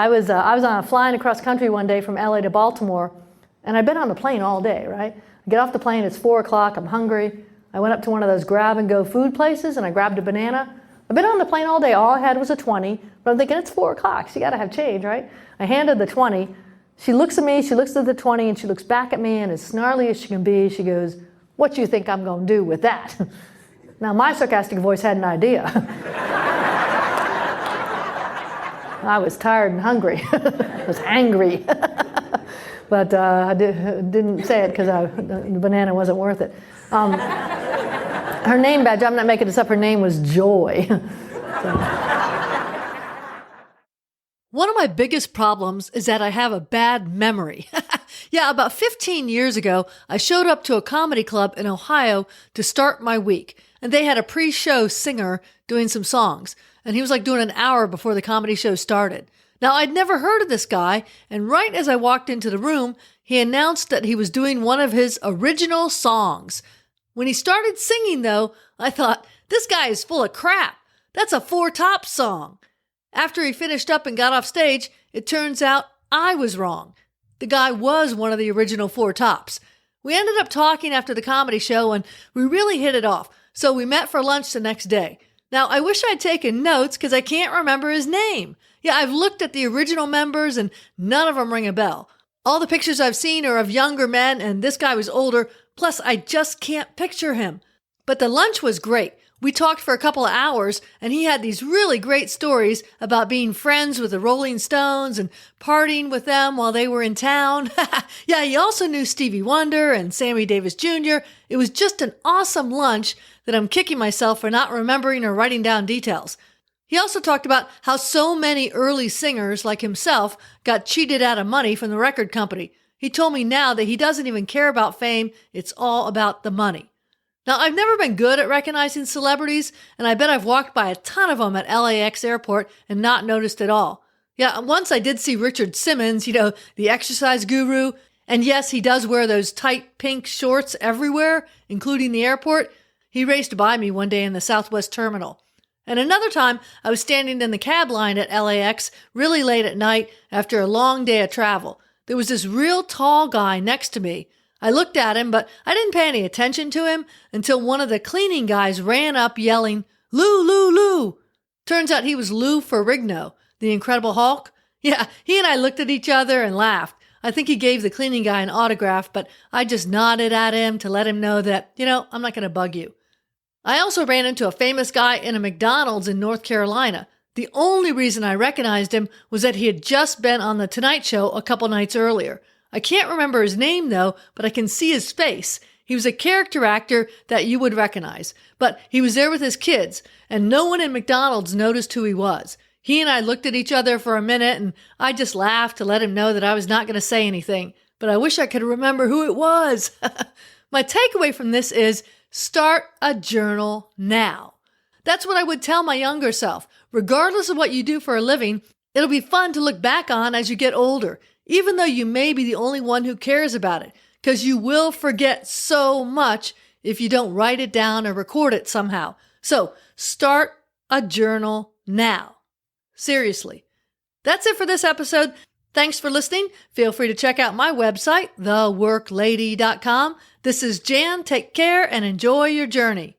I was on flying across country one day from LA to Baltimore, and I'd been on the plane all day, right? I get off the plane, it's 4 o'clock, I'm hungry. I went up to one of those grab-and-go food places, and I grabbed a banana. I've been on the plane all day, all I had was a 20, but I'm thinking, it's 4 o'clock, so you gotta have change, right? I handed the 20. She looks at me, she looks at the 20, and she looks back at me, and as snarly as she can be, she goes, "What do you think I'm gonna do with that?" Now, my sarcastic voice had an idea. I was tired and hungry. I was angry. But I didn't say it because the banana wasn't worth it. Her name badge, I'm not making this up, her name was Joy. One of my biggest problems is that I have a bad memory. Yeah, about 15 years ago, I showed up to a comedy club in Ohio to start my week, and they had a pre-show singer doing some songs, and he was like doing an hour before the comedy show started. Now, I'd never heard of this guy, and right as I walked into the room, he announced that he was doing one of his original songs. When he started singing, though, I thought, this guy is full of crap. That's a Four Tops song. After he finished up and got off stage, it turns out I was wrong. The guy was one of the original Four Tops. We ended up talking after the comedy show, and we really hit it off, so we met for lunch the next day. Now, I wish I'd taken notes because I can't remember his name. Yeah, I've looked at the original members, and none of them ring a bell. All the pictures I've seen are of younger men, and this guy was older, plus I just can't picture him. But the lunch was great. We talked for a couple of hours, and he had these really great stories about being friends with the Rolling Stones and partying with them while they were in town. Yeah, he also knew Stevie Wonder and Sammy Davis Jr. It was just an awesome lunch that I'm kicking myself for not remembering or writing down details. He also talked about how so many early singers like himself got cheated out of money from the record company. He told me now that he doesn't even care about fame, it's all about the money. Now, I've never been good at recognizing celebrities, and I bet I've walked by a ton of them at LAX airport and not noticed at all. Yeah, once I did see Richard Simmons, the exercise guru, and yes, he does wear those tight pink shorts everywhere, including the airport. He raced by me one day in the Southwest Terminal. And another time, I was standing in the cab line at LAX really late at night after a long day of travel. There was this real tall guy next to me. I looked at him, but I didn't pay any attention to him until one of the cleaning guys ran up yelling, "Lou, Lou, Lou!" Turns out he was Lou Ferrigno, the Incredible Hulk. Yeah, he and I looked at each other and laughed. I think he gave the cleaning guy an autograph, but I just nodded at him to let him know that, I'm not going to bug you. I also ran into a famous guy in a McDonald's in North Carolina. The only reason I recognized him was that he had just been on The Tonight Show a couple nights earlier. I can't remember his name, though, but I can see his face. He was a character actor that you would recognize, but he was there with his kids, and no one in McDonald's noticed who he was. He and I looked at each other for a minute, and I just laughed to let him know that I was not going to say anything, but I wish I could remember who it was. My takeaway from this is start a journal now. That's what I would tell my younger self. Regardless of what you do for a living, it'll be fun to look back on as you get older, even though you may be the only one who cares about it, because you will forget so much if you don't write it down or record it somehow. So start a journal now. Seriously. That's it for this episode. Thanks for listening. Feel free to check out my website, theworklady.com. This is Jan. Take care and enjoy your journey.